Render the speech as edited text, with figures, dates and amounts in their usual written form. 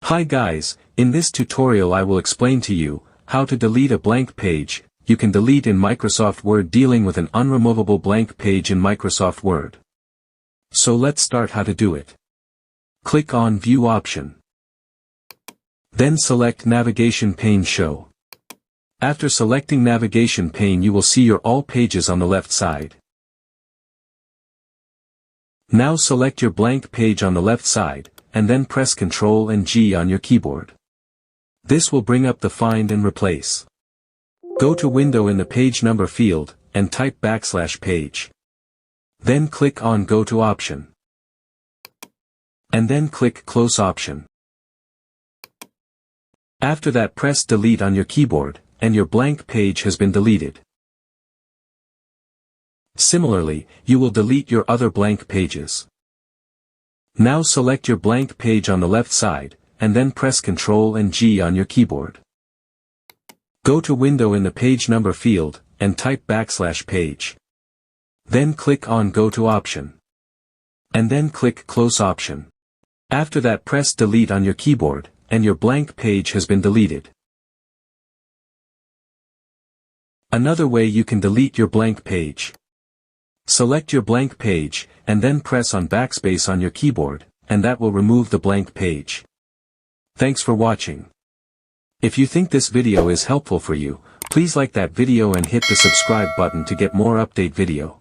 Hi guys, in this tutorial I will explain to you how to delete a blank page you can delete in Microsoft Word dealing with an unremovable blank page in Microsoft Word. So let's start how to do it. Click on View option. Then select Navigation pane Show. After selecting Navigation pane you will see your all pages on the left side. Now select your blank page on the left side, and then press Ctrl and G on your keyboard. This will bring up the Find and Replace. Go to Window in the Page Number field, and type \page. Then click on Go to option. And then click Close option. After that press Delete on your keyboard, and your blank page has been deleted. Similarly, you will delete your other blank pages. Now select your blank page on the left side, and then press Ctrl and G on your keyboard. Go to Window in the Page Number field, and type \page. Then click on Go to option. And then click Close option. After that press Delete on your keyboard, and your blank page has been deleted. Another way you can delete your blank page. Select your blank page, and then press on backspace on your keyboard, and that will remove the blank page. Thanks for watching. If you think this video is helpful for you, please like that video and hit the subscribe button to get more update video.